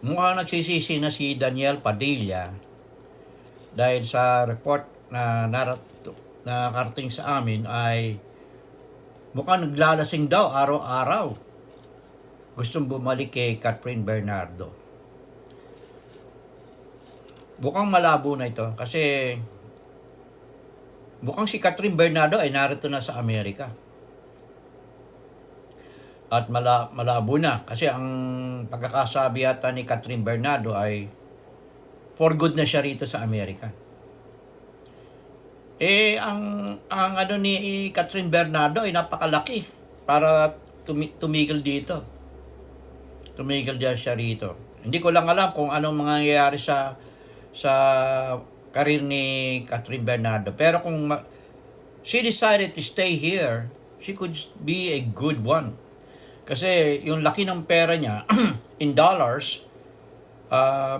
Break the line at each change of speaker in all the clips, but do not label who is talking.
Mukhang nagsisisi na si Daniel Padilla dahil sa report na nakarating sa amin ay mukhang naglalasing daw araw-araw. Gustong bumalik kay Catherine Bernardo. Mukhang malabo na ito kasi mukhang si Catherine Bernardo ay narito na sa Amerika. At malabo na kasi ang pagkakasabi yata ni Catherine Bernardo ay for good na siya rito sa Amerika. Ang ano ni Catherine Bernardo ay napakalaki para tumigil dito. Tumigil din siya rito. Hindi ko lang alam kung anong mangyayari sa karir ni Catherine Bernardo. Pero kung she decided to stay here, she could be a good one. Kasi yung laki ng pera niya in dollars,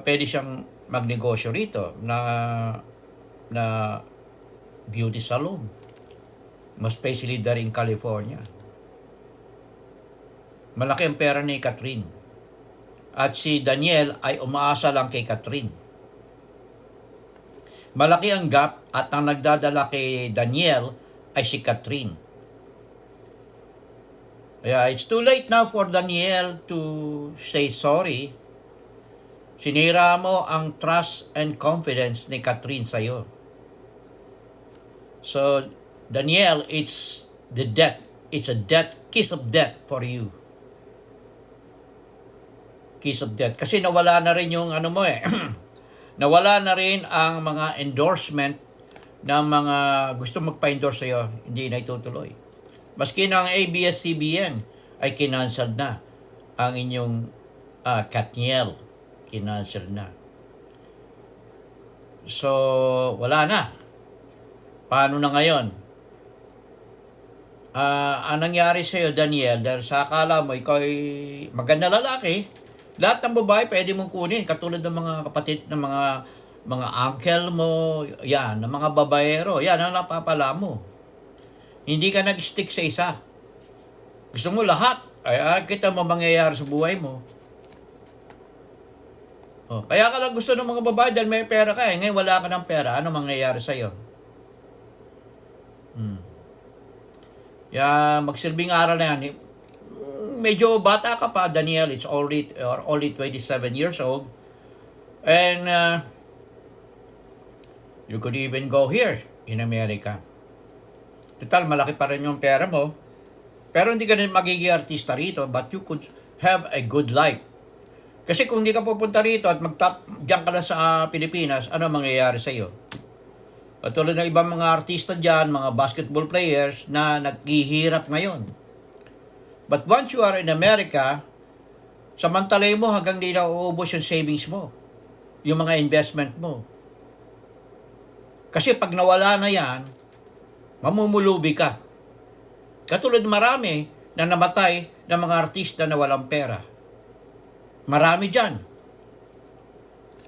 pwede siyang magnegosyo rito na beauty salon. Mas especially there in California. Malaki ang pera ni Catherine. At si Daniel ay umaasa lang kay Catherine. Malaki ang gap at ang nagdadala kay Daniel ay si Catherine. Kaya it's too late now for Daniel to say sorry. Sinira mo ang trust and confidence ni Catherine sa'yo. So, Daniel, it's the death. It's a death, kiss of death for you. Kiss of death. Kasi nawala na rin yung ano mo nawala na rin ang mga endorsement ng mga gusto magpa-endorse sa'yo. Hindi na itutuloy. Maski ng ABS-CBN ay kinancel na ang inyong Katniel. Kinancel na. So, wala na. Paano na ngayon? Ang nangyari sa'yo, Daniel, dahil sa akala mo, ikaw ay maganda lalaki, lahat ng babae pwede mong kunin, katulad ng mga kapatid ng mga uncle mo, yan, ng mga babaero, yan ang napapala mo. Hindi ka nag-stick sa isa. Gusto mo lahat. Ay, kita mo mangyayari sa buhay mo. Kaya ka lang gusto ng mga babae dahil may pera ka. Ngayon wala ka ng pera. Ano mangyayari sa'yo? Magsilbing aral na yan. Medyo bata ka pa, Daniel. It's only 27 years old. And you could even go here in America. Total, malaki pa rin yung pera mo. Pero hindi ka rin magiging artista rito, but you could have a good life. Kasi kung hindi ka pupunta rito at diyan ka na sa Pilipinas, ano mangyayari sa iyo? Tulad ng ibang mga artista diyan, mga basketball players na naghihirap ngayon. But once you are in America, samantalay mo hanggang di na uubos yung savings mo, yung mga investment mo. Kasi pag nawala na yan, mamumulubi ka. Katulad marami na namatay ng mga artista na walang pera. Marami dyan.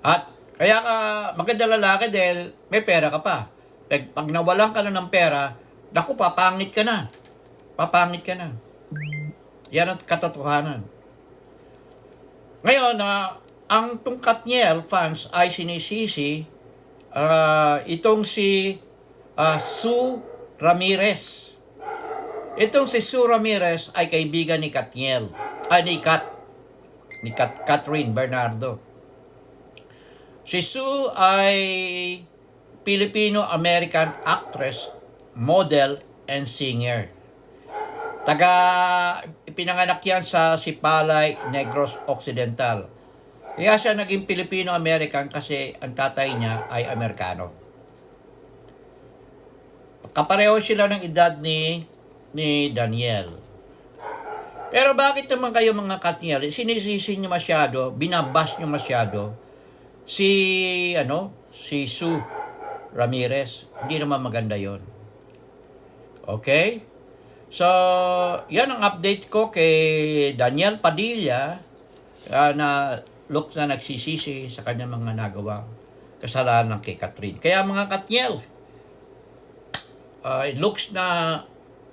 At kaya ka maganda lalaki dahil may pera ka pa. Pag nawalan ka na ng pera, naku, papangit ka na. Papangit ka na. Yan ang katotohanan. Ngayon, ang Katniel fans ay sinisisi itong si Sue Ramirez. Itong si Sue Ramirez ay kaibigan ni Katniel. Ni Catherine Bernardo. Si Sue ay Filipino-American actress, model, and singer. Pinanganak yan sa Sipalay, Negros Occidental. Kaya siya naging Filipino-American kasi ang tatay niya ay Amerikano. Kapareho sila ng edad ni Daniel. Pero bakit naman kayo mga Katniel, sinisisi niyo masyado, binabas niyo masyado si Sue Ramirez? Hindi naman maganda yon. Okay? So, yan ang update ko kay Daniel Padilla na looks na nagsisisi sa kanyang mga nagawang kasalanan kay Catherine. Kaya mga Katniel, it looks na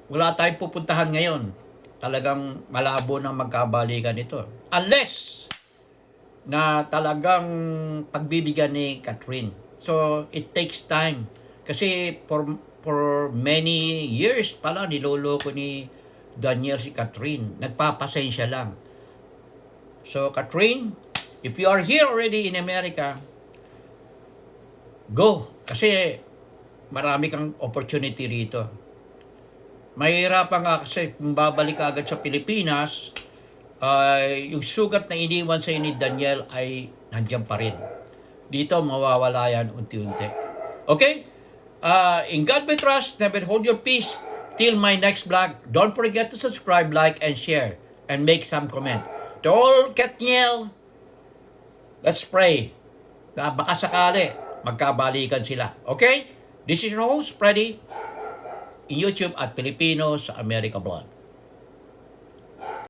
wala tayong pupuntahan ngayon. Talagang malabo nang magkabalikan ito. Unless na talagang pagbibigyan ni Catherine. So, it takes time. Kasi for many years pala niloloko ni Daniel si Catherine. Nagpapasensya lang. So, Catherine, if you are here already in America, go. Kasi marami kang opportunity rito. Mahirapan nga kasi kung babalik ka agad sa Pilipinas, yung sugat na iniwan sa ni Daniel ay nandiyan pa rin. Dito mawawala yan unti-unti. Okay? In God we trust, never hold your peace. Till my next vlog, don't forget to subscribe, like, and share, and make some comment. To all Katniel, let's pray na baka sakali magkabalikan sila. Okay? This is your host, Freddy, in YouTube at Filipino sa America Vlog.